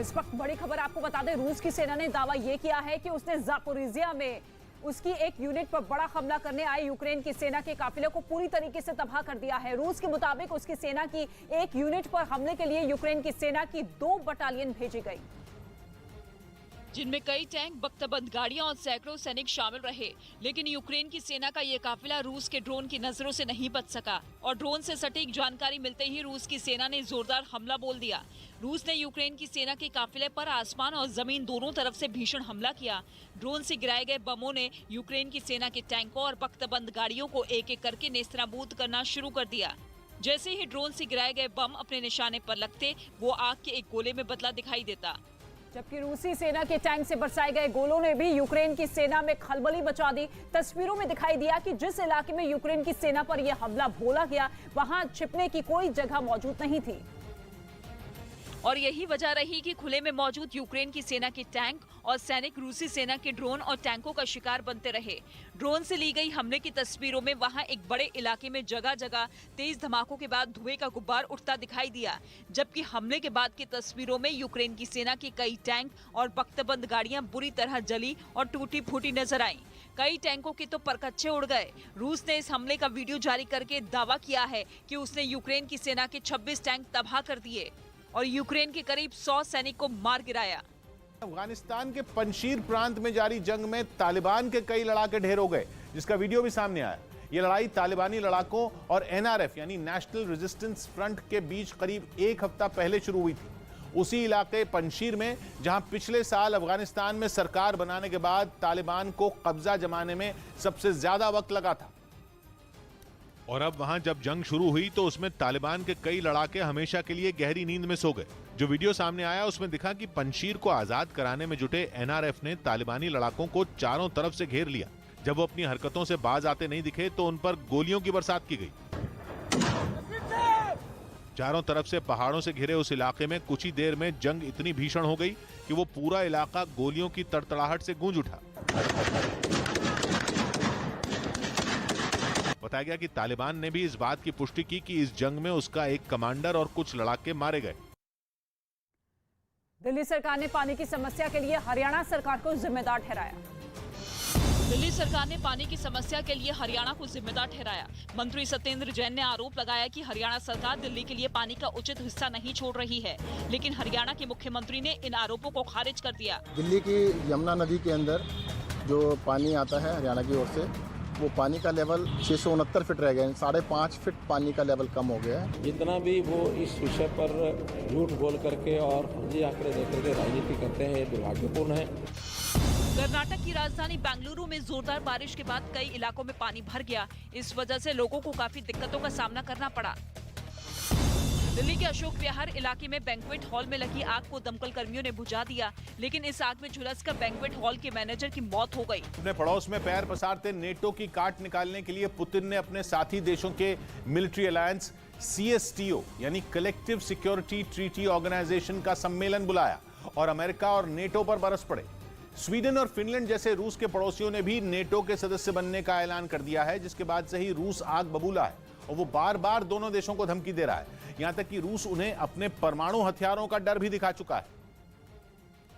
इस वक्त बड़ी खबर आपको बता दें, रूस की सेना ने दावा यह किया है कि उसने ज़ापोरिजिया में उसकी एक यूनिट पर बड़ा हमला करने आई यूक्रेन की सेना के काफिले को पूरी तरीके से तबाह कर दिया है। रूस के मुताबिक उसकी सेना की एक यूनिट पर हमले के लिए यूक्रेन की सेना की 2 बटालियन भेजी गई, जिनमें कई टैंक, बख्तबंद गाड़ियां और सैकड़ों सैनिक शामिल रहे। लेकिन यूक्रेन की सेना का ये काफिला रूस के ड्रोन की नजरों से नहीं बच सका और ड्रोन से सटीक जानकारी मिलते ही रूस की सेना ने जोरदार हमला बोल दिया। रूस ने यूक्रेन की सेना के काफिले पर आसमान और जमीन दोनों तरफ से भीषण हमला किया। ड्रोन से गिराए गए बमों ने यूक्रेन की सेना के टैंकों और बख्तबंद गाड़ियों को एक एक करके नेस्तनाबूद करना शुरू कर दिया। जैसे ही ड्रोन से गिराए गए बम अपने निशाने पर लगते, वो आग के एक गोले में बदला दिखाई देता। जबकि रूसी सेना के टैंक से बरसाए गए गोलों ने भी यूक्रेन की सेना में खलबली मचा दी। तस्वीरों में दिखाई दिया कि जिस इलाके में यूक्रेन की सेना पर यह हमला बोला गया, वहां छिपने की कोई जगह मौजूद नहीं थी। और यही वजह रही कि खुले में मौजूद यूक्रेन की सेना के टैंक और सैनिक रूसी सेना के ड्रोन और टैंकों का शिकार बनते रहे। ड्रोन से ली गई हमले की तस्वीरों में वहां एक बड़े इलाके में जगह जगह तेज धमाकों के बाद धुएं का गुब्बार उठता दिखाई दिया, जबकि हमले के बाद की तस्वीरों में यूक्रेन की सेना के कई टैंक और बख्तबंद गाड़ियां बुरी तरह जली और टूटी फूटी नजर आईं। कई टैंकों के तो परखच्चे उड़ गए। रूस ने इस हमले का वीडियो जारी करके दावा किया है कि उसने यूक्रेन की सेना के 26 टैंक तबाह कर दिए और यूक्रेन के करीब 100 सैनिक को मार गिराया। अफगानिस्तान के पंशीर प्रांत में जारी जंग में तालिबान के कई लड़ाके ढेर हो गए, जिसका वीडियो भी सामने आया। ये लड़ाई तालिबानी लड़ाकों और एनआरएफ यानी नेशनल रेजिस्टेंस फ्रंट के बीच करीब 1 हफ्ता पहले शुरू हुई थी। उसी इलाके पंशीर में जहां पिछले साल अफगानिस्तान में सरकार बनाने के बाद तालिबान को कब्जा जमाने में सबसे ज्यादा वक्त लगा था। और अब वहां जब जंग शुरू हुई तो उसमें तालिबान के कई लड़ाके हमेशा के लिए गहरी नींद में सो गए। जो वीडियो सामने आया उसमें दिखा कि पंशीर को आजाद कराने में जुटे एनआरएफ ने तालिबानी लड़ाकों को चारों तरफ से घेर लिया। जब वो अपनी हरकतों से बाज आते नहीं दिखे तो उन पर गोलियों की बरसात की गई। चारों तरफ से पहाड़ों से घिरे उस इलाके में कुछ ही देर में जंग इतनी भीषण हो गई कि वो पूरा इलाका गोलियों की तड़तड़ाहट से गूंज उठा। बताया गया कि तालिबान ने भी इस बात की पुष्टि की कि इस जंग में उसका एक कमांडर और कुछ लड़ाके मारे गए। दिल्ली सरकार ने पानी की समस्या के लिए हरियाणा सरकार को जिम्मेदार ठहराया। दिल्ली सरकार ने पानी की समस्या के लिए हरियाणा को जिम्मेदार ठहराया। मंत्री सत्येंद्र जैन ने आरोप लगाया कि हरियाणा सरकार दिल्ली के लिए पानी का उचित हिस्सा नहीं छोड़ रही है, लेकिन हरियाणा के मुख्यमंत्री ने इन आरोपों को खारिज कर दिया। दिल्ली की यमुना नदी के अंदर जो पानी आता है हरियाणा की ओर से, वो पानी का लेवल 669 फीट रह गया, 5.5 फीट पानी का लेवल कम हो गया है। जितना भी वो इस विषय पर झूठ बोल करके और फर्जी आंकड़े देकर के राजनीति करते हैं, दुर्भाग्यपूर्ण है। कर्नाटक की राजधानी बेंगलुरु में जोरदार बारिश के बाद कई इलाकों में पानी भर गया। इस वजह से लोगों को काफी दिक्कतों का सामना करना पड़ा। दिल्ली के अशोक विहार इलाके में बैंक्वेट हॉल में लगी आग को दमकल कर्मियों ने बुझा दिया, लेकिन इस आग में झुलसकर बैंक्वेट हॉल के मैनेजर की मौत हो गई। अपने पड़ोस में पैर पसारते नेटो की काट निकालने के लिए पुतिन ने अपने साथी देशों के मिलिट्री अलायंस CSTO यानी कलेक्टिव सिक्योरिटी ट्रीटी ऑर्गेनाइजेशन का सम्मेलन बुलाया और अमेरिका और नेटो पर बरस पड़े। स्वीडन और फिनलैंड जैसे रूस के पड़ोसियों ने भी नेटो के सदस्य बनने का ऐलान कर दिया है, जिसके बाद से ही रूस आग बबूला है और वो बार बार दोनों देशों को धमकी दे रहा है। यहां तक कि रूस उन्हें अपने परमाणु हथियारों का डर भी दिखा चुका है।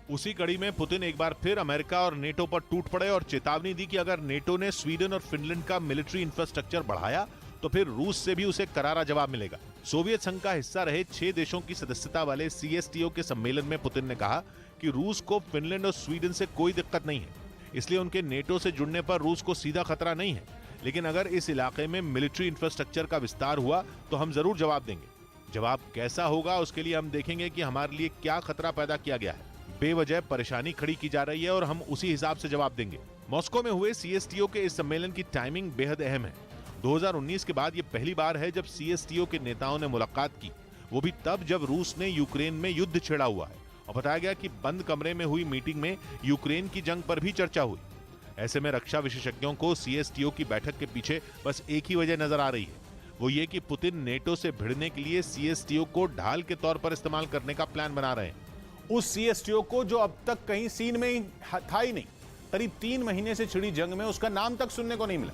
उसी कड़ी में पुतिन एक बार फिर अमेरिका और नेटो पर टूट पड़े और चेतावनी दी कि अगर नेटो ने स्वीडन और फिनलैंड का मिलिट्री इंफ्रास्ट्रक्चर बढ़ाया तो फिर रूस से भी उसे करारा जवाब मिलेगा। सोवियत संघ का हिस्सा रहे 6 देशों की सदस्यता वाले CSTO के सम्मेलन में पुतिन ने कहा कि रूस को फिनलैंड और स्वीडन से कोई दिक्कत नहीं है, इसलिए उनके नेटो से जुड़ने पर रूस को सीधा खतरा नहीं है, लेकिन अगर इस इलाके में मिलिट्री इंफ्रास्ट्रक्चर का विस्तार हुआ तो हम जरूर जवाब देंगे। जवाब कैसा होगा उसके लिए हम देखेंगे कि हमारे लिए क्या खतरा पैदा किया गया है। बेवजह परेशानी खड़ी की जा रही है और हम उसी हिसाब से जवाब देंगे। मॉस्को में हुए CSTO के इस सम्मेलन की टाइमिंग बेहद अहम है। 2019 के बाद ये पहली बार है जब CSTO के नेताओं ने मुलाकात की, वो भी तब जब रूस ने यूक्रेन में युद्ध छेड़ा हुआ है। और बताया गया कि बंद कमरे में हुई मीटिंग में यूक्रेन की जंग पर भी चर्चा हुई। ऐसे में रक्षा विशेषज्ञों को CSTO की बैठक के पीछे बस एक ही वजह नजर आ रही है, वो ये कि पुतिन नेटो से भिड़ने के लिए CSTO को ढाल के तौर पर इस्तेमाल करने का प्लान बना रहे हैं। उस CSTO को जो अब तक कहीं सीन में ही था ही नहीं, करीब 3 महीने से छिड़ी जंग में उसका नाम तक सुनने को नहीं मिला।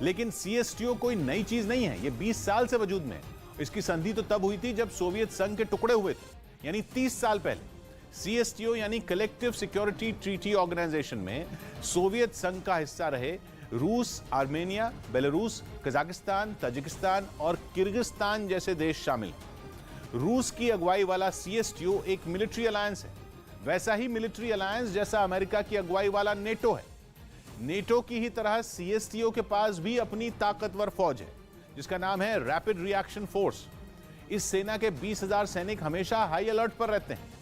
लेकिन CSTO कोई नई चीज नहीं है, ये 20 साल से वजूद में है। इसकी संधि तो तब हुई थी जब सोवियत संघ के टुकड़े हुए थे, यानी 30 साल पहले। सीएसटीओ यानी कलेक्टिव सिक्योरिटी ट्रीटी ऑर्गेनाइजेशन में सोवियत संघ का हिस्सा रहे रूस, आर्मेनिया, बेलारूस, कजाकिस्तान, ताजिकिस्तान और किर्गिस्तान जैसे देश शामिल हैं। रूस की अगुवाई वाला सीएसटीओ एक मिलिट्री अलायंस है, वैसा ही मिलिट्री अलायंस जैसा अमेरिका की अगुवाई वाला नेटो है। नेटो की ही तरह सीएसटीओ के पास भी अपनी ताकतवर फौज है जिसका नाम है रैपिड रिएक्शन फोर्स। इस सेना के 20,000 सैनिक हमेशा हाई अलर्ट पर रहते हैं।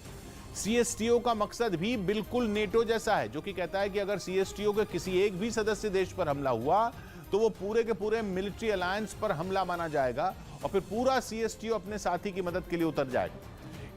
सीएसटीओ का मकसद भी बिल्कुल नेटो जैसा है, जो कि कहता है कि अगर सीएसटीओ के किसी एक भी सदस्य देश पर हमला हुआ तो वो पूरे के पूरे मिलिट्री अलायंस पर हमला माना जाएगा और फिर पूरा सीएसटीओ अपने साथी की मदद के लिए उतर जाएगा।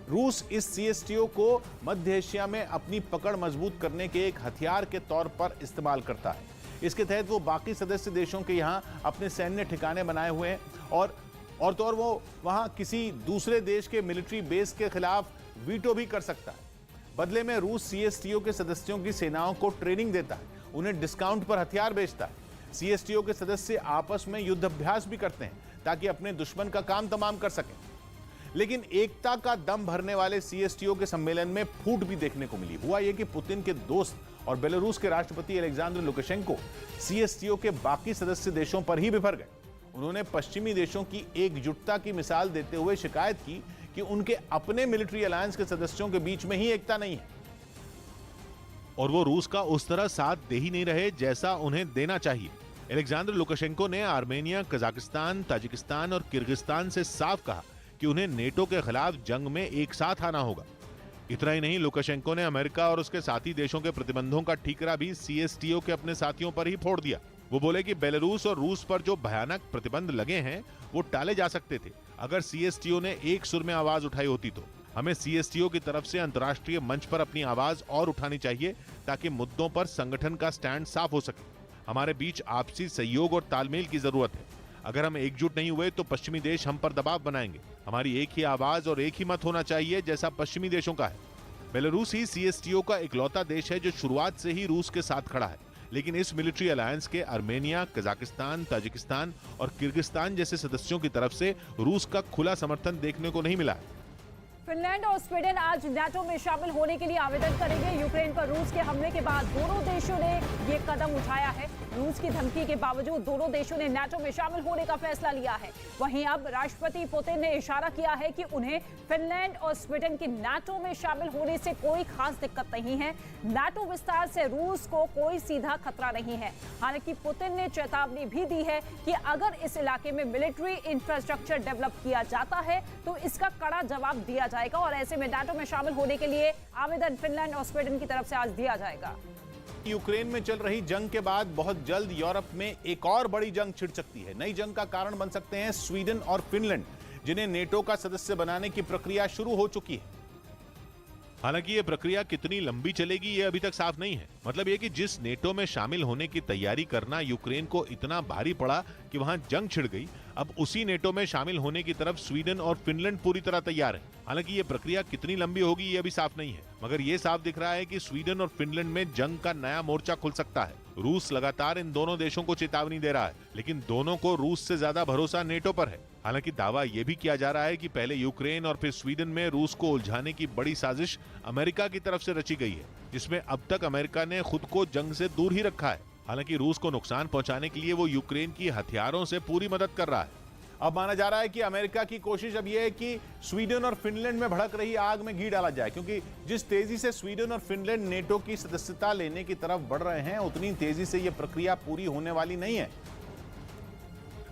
रूस इस सीएसटीओ को मध्य एशिया में अपनी पकड़ मजबूत करने के एक हथियार के तौर पर इस्तेमाल करता है। इसके तहत वो बाकी सदस्य देशों के यहाँ अपने सैन्य ठिकाने बनाए हुए हैं और तो और वो वहाँ किसी दूसरे देश के मिलिट्री बेस के खिलाफ वीटो भी कर सकता है। बदले में रूस सीएसटीओ के सदस्यों की सेनाओं को ट्रेनिंग देता है, उन्हें डिस्काउंट पर हथियार बेचता है। सीएसटीओ के सदस्य आपस में युद्ध अभ्यास भी करते हैं ताकि अपने दुश्मन का काम तमाम कर सकें। लेकिन एकता का दम भरने वाले सीएसटीओ के सम्मेलन में फूट भी देखने को मिली। हुआ यह कि पुतिन के दोस्त और बेलारूस के राष्ट्रपति अलेक्जेंडर लुकाशेंको सीएसटीओ के बाकी सदस्य देशों पर ही बिफर गए। उन्होंने पश्चिमी देशों की एकजुटता की मिसाल देते हुए शिकायत की कि उनके अपने मिलिट्री अलायंस के सदस्यों के बीच में ही एकता नहीं है और वो रूस का उस तरह साथ दे ही नहीं रहे जैसा उन्हें देना चाहिए। अलेक्जेंडर लुकाशेंको ने आर्मेनिया, कजाकिस्तान, ताजिकिस्तान और किर्गिस्तान से साफ कहा कि उन्हें नेटो के खिलाफ जंग में एक साथ आना होगा। इतना ही नहीं, लुकाशेंको ने अमेरिका और उसके साथी देशों के प्रतिबंधों का ठीकरा भी सीएसटीओ के अपने साथियों पर ही फोड़ दिया। वो बोले कि बेलारूस और रूस पर जो भयानक प्रतिबंध लगे हैं वो टाले जा सकते थे अगर सीएसटीओ ने एक सुर में आवाज उठाई होती तो। हमें सीएसटीओ की तरफ से अंतर्राष्ट्रीय मंच पर अपनी आवाज और उठानी चाहिए ताकि मुद्दों पर संगठन का स्टैंड साफ हो सके। हमारे बीच आपसी सहयोग और तालमेल की जरूरत है। अगर हम एकजुट नहीं हुए तो पश्चिमी देश हम पर दबाव बनाएंगे। हमारी एक ही आवाज और एक ही मत होना चाहिए जैसा पश्चिमी देशों का है। बेलारूस ही सीएसटीओ का इकलौता देश है जो शुरुआत से ही रूस के साथ खड़ा है, लेकिन इस मिलिट्री अलायंस के आर्मेनिया, कजाकिस्तान, ताजिकिस्तान और किर्गिस्तान जैसे सदस्यों की तरफ से रूस का खुला समर्थन देखने को नहीं मिला है। फिनलैंड और स्वीडन आज नाटो में शामिल होने के लिए आवेदन करेंगे। यूक्रेन पर रूस के हमले के बाद दोनों देशों ने ये कदम उठाया है। रूस की धमकी के बावजूद दोनों देशों ने नाटो में शामिल होने का फैसला लिया है। वहीं अब राष्ट्रपति पुतिन ने इशारा किया है कि उन्हें फिनलैंड और स्वीडन के नाटो में शामिल होने से कोई खास दिक्कत नहीं है। नाटो विस्तार से रूस को कोई सीधा खतरा नहीं है। हालांकि पुतिन ने चेतावनी भी दी है कि अगर इस इलाके में मिलिट्री इंफ्रास्ट्रक्चर डेवलप किया जाता है तो इसका कड़ा जवाब दिया जाएगा और ऐसे में नाटो में शामिल होने के लिए आवेदन फिनलैंड और स्वीडन की तरफ से आज दिया जाएगा। यूक्रेन में चल रही जंग के बाद बहुत जल्द यूरोप में एक और बड़ी जंग छिड़ सकती है। नई जंग का कारण बन सकते हैं स्वीडन और फिनलैंड, जिन्हें नेटो का सदस्य बनाने की प्रक्रिया शुरू हो चुकी है। हालांकि ये प्रक्रिया कितनी लंबी चलेगी ये अभी तक साफ नहीं है। मतलब ये कि जिस नेटो में शामिल होने की तैयारी करना यूक्रेन को इतना भारी पड़ा कि वहां जंग छिड़ गई, अब उसी नेटो में शामिल होने की तरफ स्वीडन और फिनलैंड पूरी तरह तैयार है। हालांकि ये प्रक्रिया कितनी लंबी होगी ये अभी साफ नहीं है, मगर ये साफ दिख रहा है कि स्वीडन और फिनलैंड में जंग का नया मोर्चा खुल सकता है। रूस लगातार इन दोनों देशों को चेतावनी दे रहा है, लेकिन दोनों को रूस से ज्यादा भरोसा नेटो पर है। हालांकि दावा यह भी किया जा रहा है कि पहले यूक्रेन और फिर स्वीडन में रूस को उलझाने की बड़ी साजिश अमेरिका की तरफ से रची गई है, जिसमें अब तक अमेरिका ने खुद को जंग से दूर ही रखा है। हालांकि रूस को नुकसान पहुंचाने के लिए वो यूक्रेन की हथियारों से पूरी मदद कर रहा है। अब माना जा रहा है कि अमेरिका की कोशिश अब यह है कि स्वीडन और फिनलैंड में भड़क रही आग में घी डाला जाए, क्योंकि जिस तेजी से स्वीडन और फिनलैंड नेटो की सदस्यता लेने की तरफ बढ़ रहे हैं उतनी तेजी से यह प्रक्रिया पूरी होने वाली नहीं है,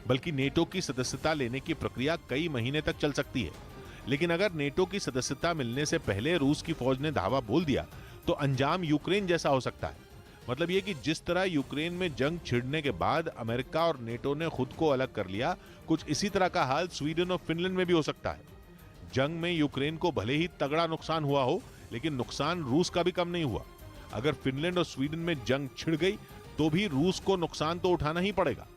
बल्कि नेटो की सदस्यता लेने की प्रक्रिया कई महीने तक चल सकती है। लेकिन अगर नेटो की सदस्यता मिलने से पहले रूस की फौज ने धावा बोल दिया तो अंजाम यूक्रेन जैसा हो सकता है। मतलब यह कि जिस तरह यूक्रेन में जंग छिड़ने के बाद अमेरिका और नेटो ने खुद को अलग कर लिया, कुछ इसी तरह का हाल स्वीडन और फिनलैंड में भी हो सकता है। जंग में यूक्रेन को भले ही तगड़ा नुकसान हुआ हो, लेकिन नुकसान रूस का भी कम नहीं हुआ। अगर फिनलैंड और स्वीडन में जंग छिड़ गई तो भी रूस को नुकसान तो उठाना ही पड़ेगा,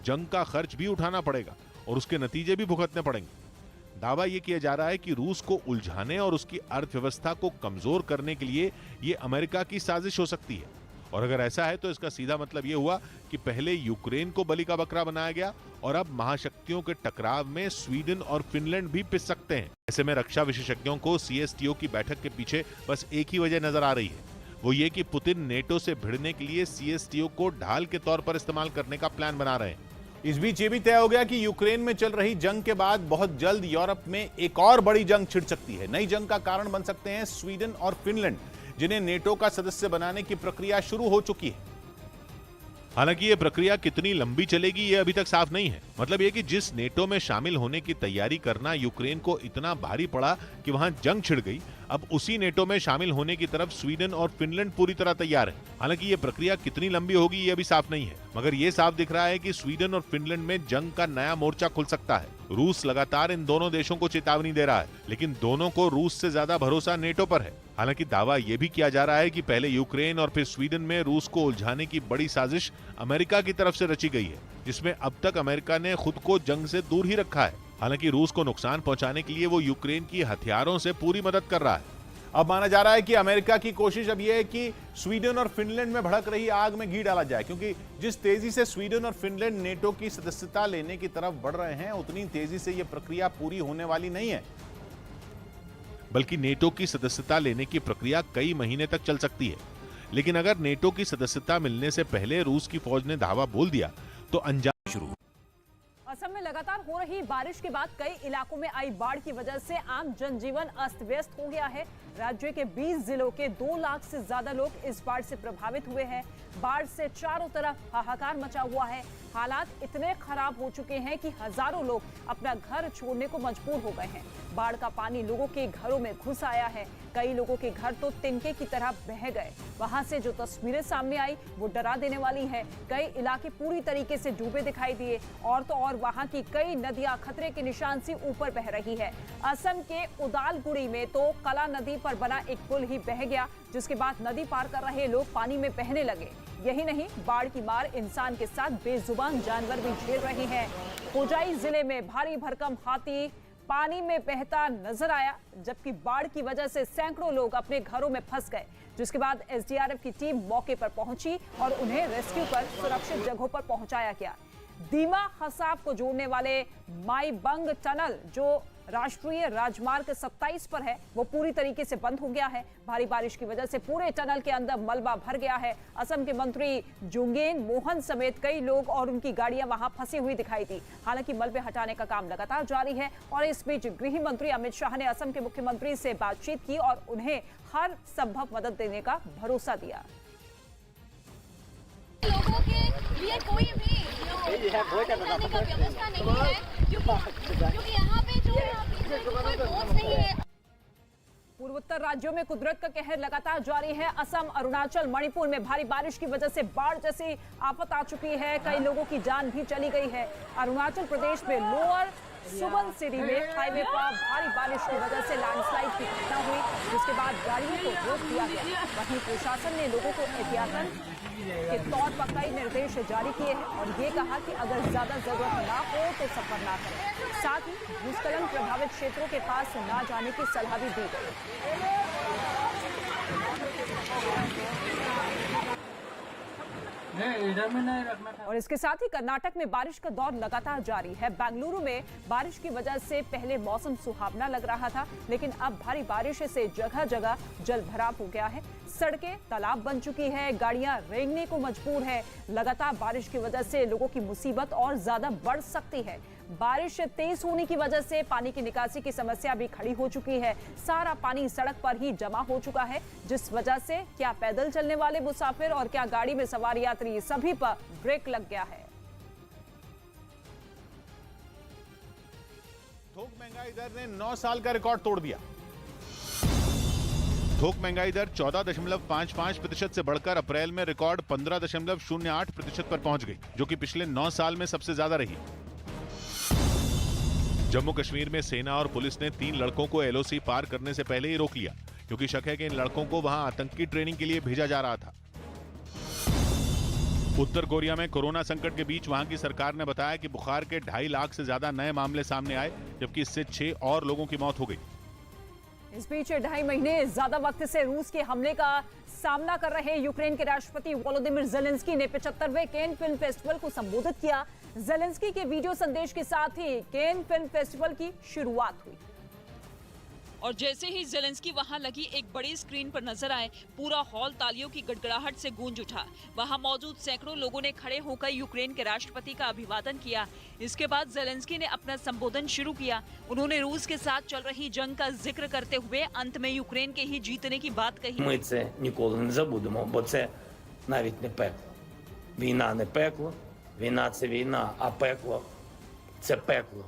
जंग का खर्च भी उठाना पड़ेगा और उसके नतीजे भी भुगतने पड़ेंगे। दावा यह किया जा रहा है कि रूस को उलझाने और उसकी अर्थव्यवस्था को कमजोर करने के लिए यह अमेरिका की साजिश हो सकती है और अगर ऐसा है तो इसका सीधा मतलब ये हुआ कि पहले यूक्रेन को बलि का बकरा बनाया गया और अब महाशक्तियों के टकराव में स्वीडन और फिनलैंड भी पिस सकते हैं। ऐसे में रक्षा विशेषज्ञों को CSTO की बैठक के पीछे बस एक ही वजह नजर आ रही है, वो ये कि पुतिन नेटो से भिड़ने के लिए CSTO को ढाल के तौर पर इस्तेमाल करने का प्लान बना रहे हैं। इस बीच ये भी तय हो गया कि यूक्रेन में चल रही जंग के बाद बहुत जल्द यूरोप में एक और बड़ी जंग छिड़ सकती है। नई जंग का कारण बन सकते हैं स्वीडन और फिनलैंड, जिन्हें नेटो का सदस्य बनाने की प्रक्रिया शुरू हो चुकी है। हालांकि ये प्रक्रिया कितनी लंबी चलेगी ये अभी तक साफ नहीं है। मतलब ये कि जिस नेटो में शामिल होने की तैयारी करना यूक्रेन को इतना भारी पड़ा कि वहां जंग छिड़ गई, अब उसी नेटो में शामिल होने की तरफ स्वीडन और फिनलैंड पूरी तरह तैयार है। हालांकि ये प्रक्रिया कितनी लंबी होगी ये अभी साफ नहीं है, मगर ये साफ दिख रहा है कि स्वीडन और फिनलैंड में जंग का नया मोर्चा खुल सकता है। रूस लगातार इन दोनों देशों को चेतावनी दे रहा है, लेकिन दोनों को रूस से ज्यादा भरोसा नेटो पर है। हालांकि दावा यह भी किया जा रहा है कि पहले यूक्रेन और फिर स्वीडन में रूस को उलझाने की बड़ी साजिश अमेरिका की तरफ से रची गई है, जिसमें अब तक अमेरिका ने खुद को जंग से दूर ही रखा है। हालांकि रूस को नुकसान पहुंचाने के लिए वो यूक्रेन की हथियारों से पूरी मदद कर रहा है। अब माना जा रहा है कि अमेरिका की कोशिश अब यह है कि स्वीडन और फिनलैंड में भड़क रही आग में घी डाला जाए, क्योंकि जिस तेजी से स्वीडन और फिनलैंड नेटो की सदस्यता लेने की तरफ बढ़ रहे हैं, उतनी तेजी से यह प्रक्रिया पूरी होने वाली नहीं है। बल्कि नेटो की सदस्यता लेने की प्रक्रिया कई महीने तक चल सकती है। लेकिन अगर नेटो की सदस्यता मिलने से पहले रूस की फौज ने धावा बोल दिया तो अंजाम शुरू। असम में लगातार हो रही बारिश के बाद कई इलाकों में आई बाढ़ की वजह से आम जनजीवन अस्त व्यस्त हो गया है। राज्य के 20 जिलों के 2 लाख से ज्यादा लोग इस बाढ़ से प्रभावित हुए हैं। बाढ़ से चारों तरफ हाहाकार मचा हुआ है। हालात इतने खराब हो चुके हैं कि हजारों लोग अपना घर छोड़ने को मजबूर हो गए हैं। बाढ़ का पानी लोगों के घरों में घुस आया है। कई लोगों के घर तो तिनके की तरह बह गए। वहां से जो तस्वीरें सामने आई वो डरा देने वाली है। कई इलाके पूरी तरीके से डूबे दिखाई दिए और तो और वहां की कई नदियां खतरे के निशान से ऊपर बह रही है। असम के उदालगुड़ी में तो कला नदी पर बना एक पुल ही बह गया, जिसके बाद नदी पार कर रहे लोग पानी में बहने लगे। यही नहीं, बाढ़ की मार इंसान के साथ बेजुबान जानवर भी झेल रहे हैं। होजाई जिले में भारी भरकम हाथी पानी में बहता नजर आया, जबकि बाढ़ की वजह से सैकड़ों लोग अपने घरों में फंस गए, जिसके बाद SDRF की टीम मौके पर पहुंची और उन्हें रेस्क्यू कर सुरक्षित जगहों पर पहुंचाया गया। दीमा खसाब को जोड़ने वाले माईबंग टनल, जो राष्ट्रीय राजमार्ग 27 पर है, वो पूरी तरीके से बंद हो गया है। भारी बारिश की वजह से पूरे टनल के अंदर मलबा भर गया है। असम के मंत्री जुंगेन मोहन समेत कई लोग और उनकी गाड़ियां वहां फंसी हुई दिखाई दी। हालांकि मलबे हटाने का काम लगातार जारी है और इस बीच गृह मंत्री अमित शाह ने असम के मुख्यमंत्री से बातचीत की और उन्हें हर संभव मदद देने का भरोसा दिया। लोगों के लिए कोई भी रहने का व्यवस्था नहीं है, क्योंकि यहाँ पे जो कोई बोझ नहीं है। पूर्वोत्तर राज्यों में कुदरत का कहर लगातार जारी है। असम, अरुणाचल, मणिपुर में भारी बारिश की वजह से बाढ़ जैसी आफत आ चुकी है। कई लोगों की जान भी चली गई है। अरुणाचल प्रदेश में लोअर सुबनसिरी में हाईवे पर भारी बारिश की वजह से लैंडस्लाइड की घटना हुई, जिसके बाद गाड़ियों को रोक दिया गया। वहीं प्रशासन ने लोगों को एहतियातन के तौर पर कई निर्देश जारी किए हैं और ये कहा कि अगर ज्यादा जरूरत ना हो तो सफर ना करें। साथ ही भूस्खलन प्रभावित क्षेत्रों के पास ना जाने की सलाह भी दी गई। और इसके साथ ही कर्नाटक में बारिश का दौर लगातार जारी है। बेंगलुरु में बारिश की वजह से पहले मौसम सुहावना लग रहा था, लेकिन अब भारी बारिश से जगह जगह जल भराव हो गया है। सड़कें तालाब बन चुकी है, गाड़ियां रेंगने को मजबूर है। लगातार बारिश की वजह से लोगों की मुसीबत और ज्यादा बढ़ सकती है। बारिश तेज होने की वजह से पानी की निकासी की समस्या भी खड़ी हो चुकी है। सारा पानी सड़क पर ही जमा हो चुका है, जिस वजह से क्या पैदल चलने वाले मुसाफिर और क्या गाड़ी में सवार यात्री सभी पर ब्रेक लग गया है। थोक महंगाई दर ने 9 साल का रिकॉर्ड तोड़ दिया। थोक महंगाई दर 14.55% से बढ़कर अप्रैल में रिकॉर्ड 15.08% पर पहुंच गई, जो कि पिछले 9 साल में सबसे ज्यादा रही। जम्मू कश्मीर में सेना और पुलिस ने 3 लड़कों को LOC पार करने से पहले ही रोक लिया, क्योंकि शक है कि इन लड़कों को वहां आतंकी ट्रेनिंग के लिए भेजा जा रहा था। उत्तर कोरिया में कोरोना संकट के बीच वहां की सरकार ने बताया कि बुखार के 2.5 लाख से ज्यादा नए मामले सामने आए, जबकि इससे 6 और लोगों की मौत हो गई। इस बीच 2.5 महीने ज्यादा वक्त से रूस के हमले का सामना कर रहे यूक्रेन के राष्ट्रपति वोलोदिमिर ज़ेलेंस्की ने 75वें कैन फिल्म फेस्टिवल को संबोधित किया। ज़ेलेंस्की के वीडियो संदेश के साथ ही कैन फिल्म फेस्टिवल की शुरुआत हुई। और जैसे ही ज़ेलेंस्की वहां लगी एक बड़ी स्क्रीन पर नजर आए, पूरा हॉल तालियों की गड़गड़ाहट से गूंज उठा। वहां मौजूद सैकड़ों लोगों ने खड़े होकर यूक्रेन के राष्ट्रपति का अभिवादन किया। इसके बाद ज़ेलेंस्की ने अपना संबोधन शुरू किया। उन्होंने रूस के साथ चल रही जंग का जिक्र करते हुए अंत में यूक्रेन के ही जीतने की बात कही। Ми це ніколи не забудемо, бо це навіть не пекло. Війна не пекло, війна це війна, а пекло це пекло.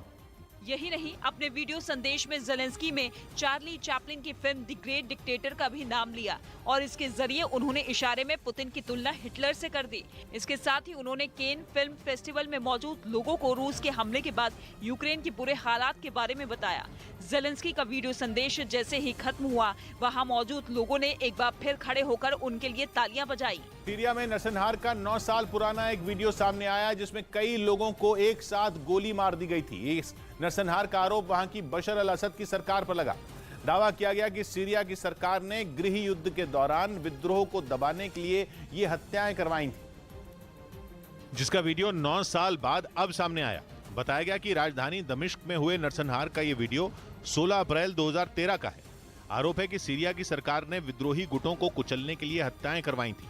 यही नहीं, अपने वीडियो संदेश में ज़ेलेंस्की में चार्ली चैपलिन की फिल्म द ग्रेट डिक्टेटर का भी नाम लिया और इसके जरिए उन्होंने इशारे में पुतिन की तुलना हिटलर से कर दी। इसके साथ ही उन्होंने कैन फिल्म फेस्टिवल में मौजूद लोगों को रूस के हमले के बाद यूक्रेन के बुरे हालात के बारे में बताया। ज़ेलेंस्की का वीडियो संदेश जैसे ही खत्म हुआ, वहाँ मौजूद लोगों ने एक बार फिर खड़े होकर उनके लिए तालियां बजाई। सीरिया में नरसंहार का 9 साल पुराना एक वीडियो सामने आया जिसमें कई लोगों को एक साथ गोली मार दी गई थी। इस नरसंहार का आरोप वहां की बशर अल असद की सरकार पर लगा। दावा किया गया कि सीरिया की सरकार ने गृह युद्ध के दौरान विद्रोह को दबाने के लिए ये हत्याएं करवाई थी, जिसका वीडियो 9 साल बाद अब सामने आया। बताया गया कि राजधानी दमिश्क में हुए नरसंहार का ये वीडियो 16 अप्रैल 2013 का है। आरोप है कि सीरिया की सरकार ने विद्रोही गुटों को कुचलने के लिए हत्याएं करवाई थी।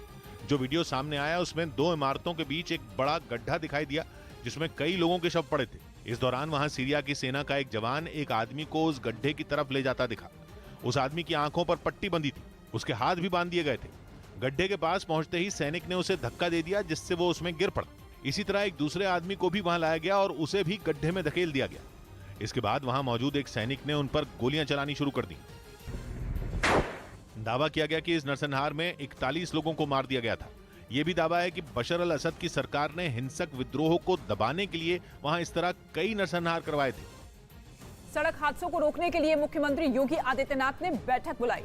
जो वीडियो सामने आया उसमें 2 इमारतों के बीच एक बड़ा गड्ढा दिखाई दिया जिसमें कई लोगों के शव पड़े थे। इस दौरान वहां सीरिया की सेना का एक जवान एक आदमी को उस गड्ढे की तरफ ले जाता दिखा। उस आदमी की आंखों पर पट्टी बंधी थी, उसके हाथ भी बांध दिए गए थे। गड्ढे के पास पहुंचते ही सैनिक ने उसे धक्का दे दिया जिससे वो उसमें गिर पड़ा। इसी तरह एक दूसरे आदमी को भी वहां लाया गया और उसे भी गड्ढे में धकेल दिया गया। इसके बाद वहां मौजूद एक सैनिक ने उन पर गोलियां चलानी शुरू कर दी। दावा किया गया कि इस नरसंहार में 41 लोगों को मार दिया गया था। यह भी दावा है कि बशर अल असद की सरकार ने हिंसक विद्रोह को दबाने के लिए वहां इस तरह कई नरसंहार करवाए थे। सड़क हादसों को रोकने के लिए मुख्यमंत्री योगी आदित्यनाथ ने बैठक बुलाई।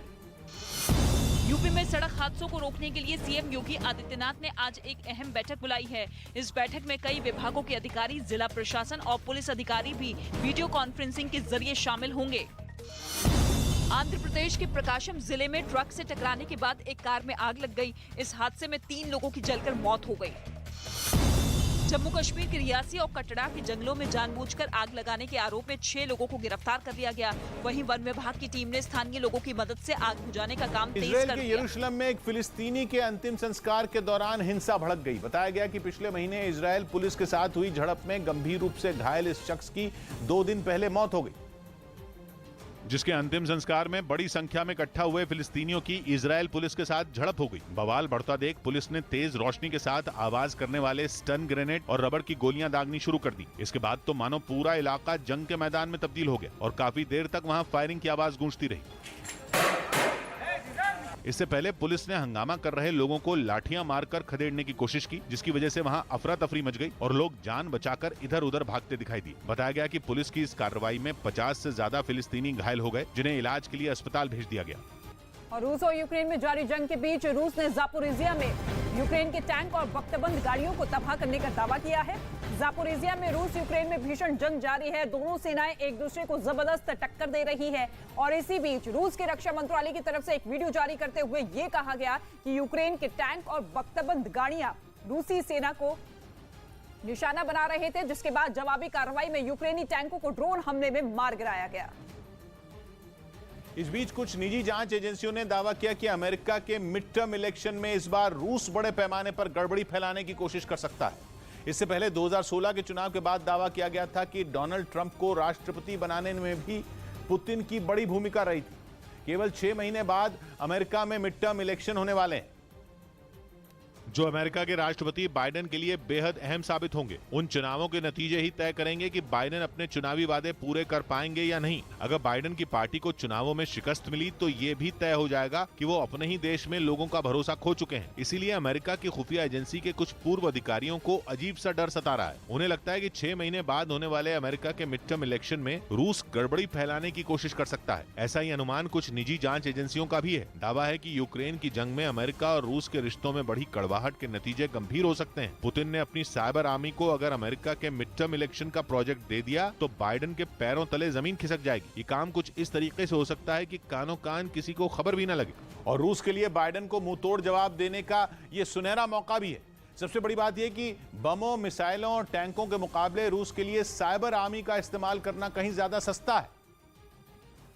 यूपी में सड़क हादसों को रोकने के लिए सीएम योगी आदित्यनाथ ने आज एक अहम बैठक बुलाई है। इस बैठक में कई विभागों के अधिकारी, जिला प्रशासन और पुलिस अधिकारी भी वीडियो कॉन्फ्रेंसिंग के जरिए शामिल होंगे। आंध्र प्रदेश के प्रकाशम जिले में ट्रक से टकराने के बाद एक कार में आग लग गई। इस हादसे में 3 लोगों की जलकर मौत हो गई। जम्मू कश्मीर के रियासी और कटरा के जंगलों में जानबूझकर आग लगाने के आरोप में 6 लोगों को गिरफ्तार कर लिया गया। वहीं वन विभाग की टीम ने स्थानीय लोगों की मदद से आग बुझाने का काम तेज इजराइल कर के दिया। यरूशलेम में एक फिलिस्तीनी के अंतिम संस्कार के दौरान हिंसा भड़क गई। बताया गया कि पिछले महीने इजरायल पुलिस के साथ हुई झड़प में गंभीर रूप से घायल इस शख्स की 2 दिन पहले मौत हो गई, जिसके अंतिम संस्कार में बड़ी संख्या में इकट्ठा हुए फिलिस्तीनियों की इजरायल पुलिस के साथ झड़प हो गई। बवाल बढ़ता देख पुलिस ने तेज रोशनी के साथ आवाज करने वाले स्टन ग्रेनेड और रबड़ की गोलियां दागनी शुरू कर दी। इसके बाद तो मानो पूरा इलाका जंग के मैदान में तब्दील हो गया और काफी देर तक वहां फायरिंग की आवाज गूंजती रही। इससे पहले पुलिस ने हंगामा कर रहे लोगों को लाठियां मारकर खदेड़ने की कोशिश की, जिसकी वजह से वहां अफरा तफरी मच गई और लोग जान बचाकर इधर उधर भागते दिखाई दिए। बताया गया कि पुलिस की इस कार्रवाई में 50 से ज्यादा फिलिस्तीनी घायल हो गए, जिन्हें इलाज के लिए अस्पताल भेज दिया गया। और रूस और यूक्रेन में जारी जंग के बीच रूस ने जापोरिजिया में यूक्रेन के टैंक और बख्तबंद गाड़ियों को तबाह करने का दावा किया है। जापोरिजिया में रूस यूक्रेन में भीषण जंग जारी है। दोनों सेनाएं एक दूसरे को जबरदस्त टक्कर दे रही है और इसी बीच रूस के रक्षा मंत्रालय की तरफ से एक वीडियो जारी करते हुए ये कहा गया कि यूक्रेन के टैंक और बख्तबंद गाड़ियां रूसी सेना को निशाना बना रहे थे, जिसके बाद जवाबी कार्रवाई में यूक्रेनी टैंकों को ड्रोन हमले में मार गिराया गया। इस बीच कुछ निजी जांच एजेंसियों ने दावा किया कि अमेरिका के मिड टर्म इलेक्शन में इस बार रूस बड़े पैमाने पर गड़बड़ी फैलाने की कोशिश कर सकता है। इससे पहले 2016 के चुनाव के बाद दावा किया गया था कि डोनाल्ड ट्रंप को राष्ट्रपति बनाने में भी पुतिन की बड़ी भूमिका रही थी। केवल 6 महीने बाद अमेरिका में मिड टर्म इलेक्शन होने वाले हैं, जो अमेरिका के राष्ट्रपति बाइडेन के लिए बेहद अहम साबित होंगे। उन चुनावों के नतीजे ही तय करेंगे कि बाइडेन अपने चुनावी वादे पूरे कर पाएंगे या नहीं। अगर बाइडेन की पार्टी को चुनावों में शिकस्त मिली तो ये भी तय हो जाएगा कि वो अपने ही देश में लोगों का भरोसा खो चुके हैं। इसीलिए अमेरिका की खुफिया एजेंसी के कुछ पूर्व अधिकारियों को अजीब सा डर सता रहा है। उन्हें लगता है कि 6 महीने बाद होने वाले अमेरिका के मिड टर्म इलेक्शन में रूस गड़बड़ी फैलाने की कोशिश कर सकता है। ऐसा ही अनुमान कुछ निजी जांच एजेंसियों का भी है। दावा है कि यूक्रेन की जंग में अमेरिका और रूस के रिश्तों में बढ़ी कड़वाहट झुंझलाहट के नतीजे गंभीर हो सकते हैं। पुतिन ने अपनी साइबर आर्मी को अगर अमेरिका के मिड टर्म इलेक्शन का प्रोजेक्ट दे दिया तो बाइडेन के पैरों तले जमीन खिसक जाएगी। ये काम कुछ इस तरीके से हो सकता है कि कानों कान किसी को खबर भी न लगे। और रूस के लिए बाइडेन को मुंहतोड़ जवाब देने का ये सुनहरा मौका भी है। सबसे बड़ी बात यह कि बमों, मिसाइलों और टैंकों के मुकाबले रूस के लिए साइबर आर्मी का इस्तेमाल करना कहीं ज्यादा सस्ता है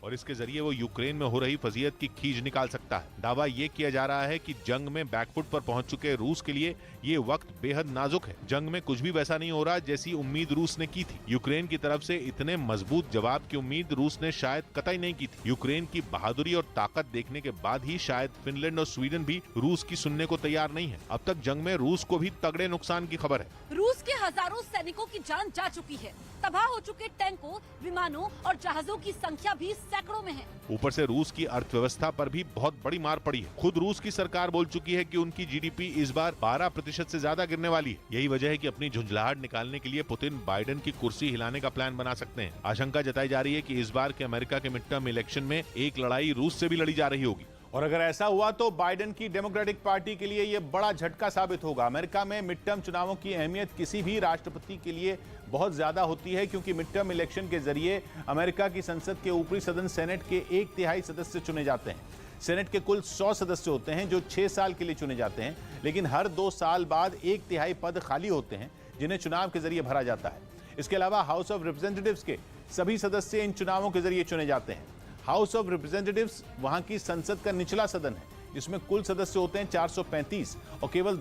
और इसके जरिए वो यूक्रेन में हो रही फजीयत की खींच निकाल सकता है। दावा ये किया जा रहा है कि जंग में बैकफुट पर पहुंच चुके रूस के लिए ये वक्त बेहद नाजुक है। जंग में कुछ भी वैसा नहीं हो रहा जैसी उम्मीद रूस ने की थी। यूक्रेन की तरफ से इतने मजबूत जवाब की उम्मीद रूस ने शायद कतई नहीं की थी। यूक्रेन की बहादुरी और ताकत देखने के बाद ही शायद फिनलैंड और स्वीडन भी रूस की सुनने को तैयार नहीं है। अब तक जंग में रूस को भी तगड़े नुकसान की खबर है। रूस के हजारों सैनिकों की जान जा चुकी है। तबाह हो चुके टैंकों, विमानों और जहाजों की संख्या भी सैकड़ों में है। ऊपर से रूस की अर्थव्यवस्था पर भी बहुत बड़ी मार पड़ी है। खुद रूस की सरकार बोल चुकी है कि उनकी जीडीपी इस बार 12% से ज्यादा गिरने वाली है। यही वजह है कि अपनी झुंझलाहट निकालने के लिए पुतिन बाइडेन की कुर्सी हिलाने का प्लान बना सकते हैं। आशंका जताई जा रही है कि इस बार के अमेरिका के मिड टर्म इलेक्शन में एक लड़ाई रूस से भी लड़ी जा रही होगी। और अगर ऐसा हुआ तो बाइडेन की डेमोक्रेटिक पार्टी के लिए यह बड़ा झटका साबित होगा। अमेरिका में मिड टर्म चुनावों की अहमियत किसी भी राष्ट्रपति के लिए बहुत ज्यादा होती है, क्योंकि मिड टर्म इलेक्शन के जरिए अमेरिका की संसद के ऊपरी सदन सेनेट के 1/3 सदस्य चुने जाते हैं। सेनेट के कुल 100 सदस्य होते हैं जो 6 साल के लिए चुने जाते हैं, लेकिन हर 2 साल बाद 1/3 पद खाली होते हैं जिन्हें चुनाव के जरिए भरा जाता है। इसके अलावा हाउस ऑफ रिप्रेजेंटेटिव्स के सभी सदस्य इन चुनावों के जरिए चुने जाते हैं। हाउस ऑफ रिप्रेजेंटेटिव्स वहां की संसद का निचला सदन है जिसमें कुल सदस्य होते हैं 435 और केवल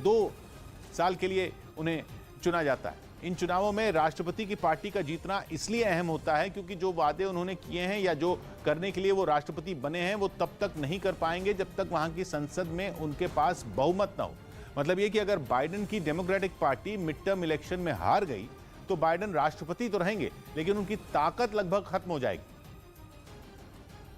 दो साल के लिए उन्हें चुना जाता है। इन चुनावों में राष्ट्रपति की पार्टी का जीतना इसलिए अहम होता है क्योंकि जो वादे उन्होंने किए हैं या जो करने के लिए वो राष्ट्रपति बने हैं वो तब तक नहीं कर पाएंगे जब तक वहां की संसद में उनके पास बहुमत ना हो। मतलब ये कि अगर बाइडेन की democratic party mid term election में हार गई तो बाइडेन राष्ट्रपति तो रहेंगे लेकिन उनकी ताकत लगभग खत्म हो जाएगी।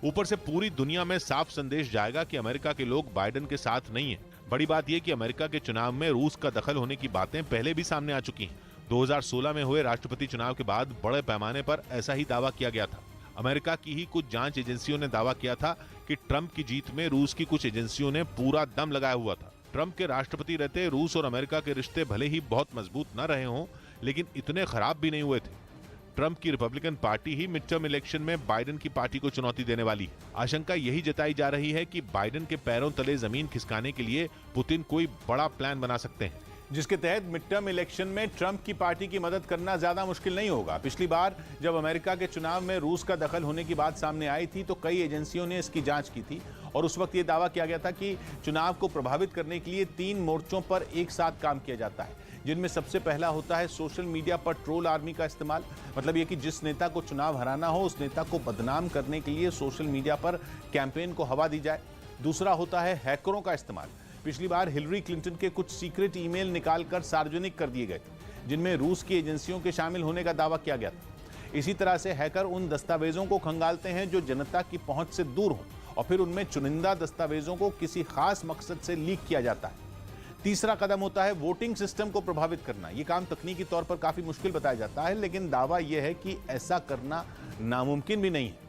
ऊपर से पूरी दुनिया में साफ संदेश जाएगा कि अमेरिका के लोग बाइडेन के साथ नहीं हैं। बड़ी बात यह कि अमेरिका के चुनाव में रूस का दखल होने की बातें पहले भी सामने आ चुकी हैं। 2016 में हुए राष्ट्रपति चुनाव के बाद बड़े पैमाने पर ऐसा ही दावा किया गया था। अमेरिका की ही कुछ जांच एजेंसियों ने दावा किया था कि ट्रंप की जीत में रूस की कुछ एजेंसियों ने पूरा दम लगाया हुआ था। ट्रंप के राष्ट्रपति रहते रूस और अमेरिका के रिश्ते भले ही बहुत मजबूत न रहे हों, लेकिन इतने खराब भी नहीं हुए थे। ट्रंप की रिपब्लिकन पार्टी ही मिड टर्म इलेक्शन में बाइडेन की पार्टी को चुनौती देने वाली है। आशंका यही जताई जा रही है कि बाइडेन के पैरों तले जमीन खिसकाने के लिए पुतिन कोई बड़ा प्लान बना सकते हैं, जिसके तहत मिड टर्म इलेक्शन में ट्रंप की पार्टी की मदद करना ज्यादा मुश्किल नहीं होगा। पिछली बार जब अमेरिका के चुनाव में रूस का दखल होने की बात सामने आई थी तो कई एजेंसियों ने इसकी जांच की थी और उस वक्त ये दावा किया गया था कि चुनाव को प्रभावित करने के लिए 3 मोर्चों पर एक साथ काम किया जाता है, जिनमें सबसे पहला होता है सोशल मीडिया पर ट्रोल आर्मी का इस्तेमाल। मतलब ये कि जिस नेता को चुनाव हराना हो उस नेता को बदनाम करने के लिए सोशल मीडिया पर कैंपेन को हवा दी जाए। दूसरा होता है हैकरों का इस्तेमाल। पिछली बार हिलरी क्लिंटन के कुछ सीक्रेट ईमेल निकालकर सार्वजनिक कर दिए गए थे जिनमें रूस की एजेंसियों के शामिल होने का दावा किया गया था। इसी तरह से हैकर उन दस्तावेजों को खंगालते हैं जो जनता की पहुंच से दूर हों और फिर उनमें चुनिंदा दस्तावेजों को किसी खास मकसद से लीक किया जाता है। तीसरा कदम होता है वोटिंग सिस्टम को प्रभावित करना। यह काम तकनीकी तौर पर काफी मुश्किल बताया जाता है, लेकिन दावा यह है कि ऐसा करना नामुमकिन भी नहीं है।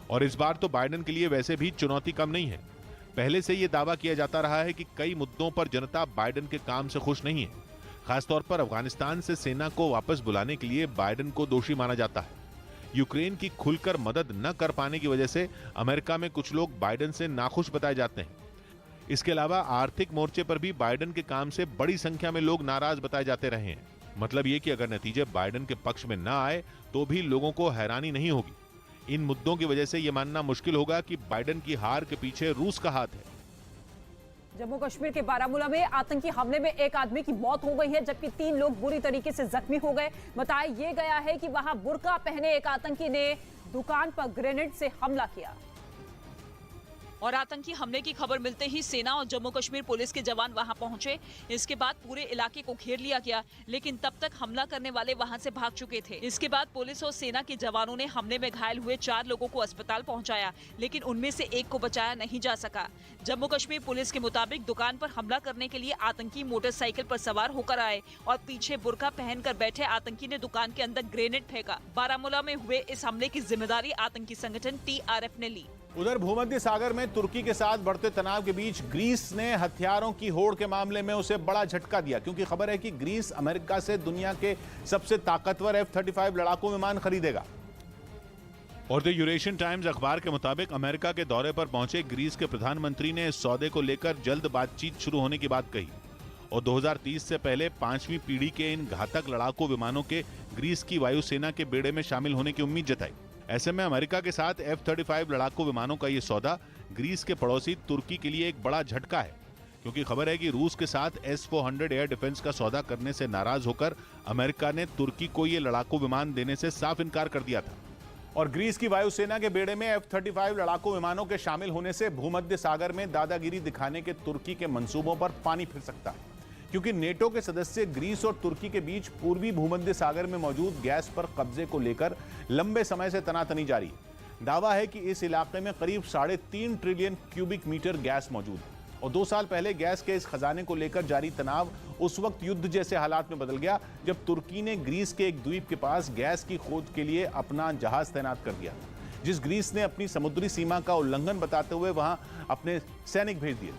और इस बार तो बाइडेन के लिए वैसे भी चुनौती कम नहीं है। पहले से यह दावा किया जाता रहा है कि कई मुद्दों पर जनता बाइडेन के काम से खुश नहीं है। खासतौर पर अफगानिस्तान से सेना को वापस बुलाने के लिए बाइडेन को दोषी माना जाता है। यूक्रेन की खुलकर मदद न कर पाने की वजह से अमेरिका में कुछ लोग बाइडेन से नाखुश बताए जाते हैं। इसके अलावा आर्थिक मोर्चे पर भी बाइडेन के काम से बड़ी संख्या में लोग नाराज बताए जाते रहे हैं। मतलब ये कि अगर नतीजे बाइडेन के पक्ष में न आए तो भी लोगों को हैरानी नहीं होगी। इन मुद्दों की वजह से यह मानना मुश्किल होगा कि बाइडेन की हार के पीछे रूस का हाथ है। जम्मू कश्मीर के बारामूला में आतंकी हमले में एक आदमी की मौत हो गई है जबकि 3 लोग बुरी तरीके से जख्मी हो गए। बताया यह गया है कि वहां बुर्का पहने एक आतंकी ने दुकान पर ग्रेनेड से हमला किया और आतंकी हमले की खबर मिलते ही सेना और जम्मू कश्मीर पुलिस के जवान वहां पहुंचे। इसके बाद पूरे इलाके को घेर लिया गया, लेकिन तब तक हमला करने वाले वहां से भाग चुके थे। इसके बाद पुलिस और सेना के जवानों ने हमले में घायल हुए 4 लोगों को अस्पताल पहुंचाया, लेकिन उनमें से एक को बचाया नहीं जा सका। जम्मू कश्मीर पुलिस के मुताबिक दुकान पर हमला करने के लिए आतंकी मोटरसाइकिल पर सवार होकर आए और पीछे बुर्का पहनकर बैठे आतंकी ने दुकान के अंदर ग्रेनेड फेंका। बारामूला में हुए इस हमले की जिम्मेदारी आतंकी संगठन TRF ने ली। उधर भूमध्य सागर में तुर्की के साथ बढ़ते तनाव के बीच ग्रीस ने हथियारों की होड़ के मामले में उसे बड़ा झटका दिया, क्योंकि खबर है कि ग्रीस अमेरिका से दुनिया के सबसे ताकतवर F-35 लड़ाकू विमान खरीदेगा। और द यूरेशियन टाइम्स अखबार के मुताबिक अमेरिका के दौरे पर पहुंचे ग्रीस के प्रधानमंत्री ने इस सौदे को लेकर जल्द बातचीत शुरू होने की बात कही और 2030 से पहले 5वीं पीढ़ी के इन घातक लड़ाकू विमानों के ग्रीस की वायुसेना के बेड़े में शामिल होने की उम्मीद जताई। ऐसे में अमेरिका के साथ F-35 लड़ाकू विमानों का ये सौदा ग्रीस के पड़ोसी तुर्की के लिए एक बड़ा झटका है, क्योंकि खबर है कि रूस के साथ S-400 एयर डिफेंस का सौदा करने से नाराज होकर अमेरिका ने तुर्की को ये लड़ाकू विमान देने से साफ इनकार कर दिया था। और ग्रीस की वायुसेना के बेड़े में F-35 लड़ाकू विमानों के शामिल होने से भूमध्य सागर में दादागिरी दिखाने के तुर्की के मंसूबों पर पानी फिर सकता है, क्योंकि नेटो के सदस्य ग्रीस और तुर्की के बीच पूर्वी भूमध्य सागर में मौजूद गैस पर कब्जे को लेकर लंबे समय से तनातनी जारी है। दावा है कि इस इलाके में करीब 3.5 ट्रिलियन क्यूबिक मीटर गैस मौजूद है और 2 साल पहले गैस के इस खजाने को लेकर जारी तनाव उस वक्त युद्ध जैसे हालात में बदल गया जब तुर्की ने ग्रीस के एक द्वीप के पास गैस की खोज के लिए अपना जहाज तैनात कर दिया, जिस ग्रीस ने अपनी समुद्री सीमा का उल्लंघन बताते हुए वहां अपने सैनिक भेज दिए।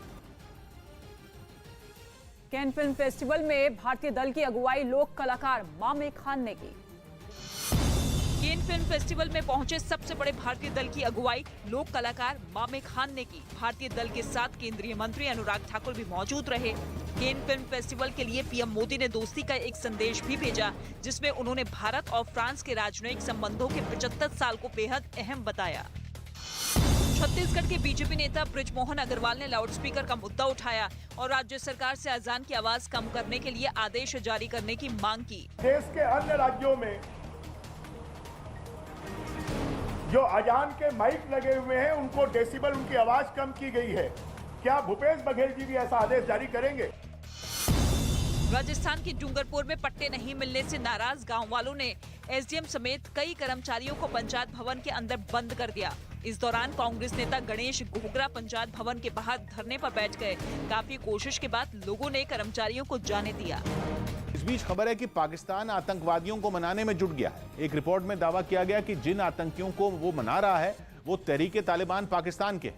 कैन फिल्म फेस्टिवल में भारतीय दल की अगुवाई लोक कलाकार मामे खान ने की। कैन फिल्म फेस्टिवल में पहुंचे सबसे बड़े भारतीय दल की अगुवाई लोक कलाकार मामे खान ने की। भारतीय दल के साथ केंद्रीय मंत्री अनुराग ठाकुर भी मौजूद रहे। कैन फिल्म फेस्टिवल के लिए पीएम मोदी ने दोस्ती का एक संदेश भी भेजा, जिसमें उन्होंने भारत और फ्रांस के राजनयिक संबंधों के 75 साल को बेहद अहम बताया। छत्तीसगढ़ के बीजेपी नेता बृजमोहन अग्रवाल ने लाउडस्पीकर का मुद्दा उठाया और राज्य सरकार से अजान की आवाज कम करने के लिए आदेश जारी करने की मांग की। देश के अन्य राज्यों में जो अजान के माइक लगे हुए हैं उनको डेसिबल उनकी आवाज कम की गई है, क्या भूपेश बघेल जी भी ऐसा आदेश जारी करेंगे? राजस्थान के डूंगरपुर में पट्टे नहीं मिलने से नाराज गांव वालों ने एसडीएम समेत कई कर्मचारियों को पंचायत भवन के अंदर बंद कर दिया। इस दौरान कांग्रेस नेता गणेश घोगरा पंचायत भवन के बाहर धरने पर बैठ गए। काफी कोशिश के बाद लोगों ने कर्मचारियों को जाने दिया। इस बीच खबर है कि पाकिस्तान आतंकवादियों को मनाने में जुट गया है। एक रिपोर्ट में दावा किया गया कि जिन आतंकियों को वो मना रहा है वो तहरीके तालिबान पाकिस्तान के,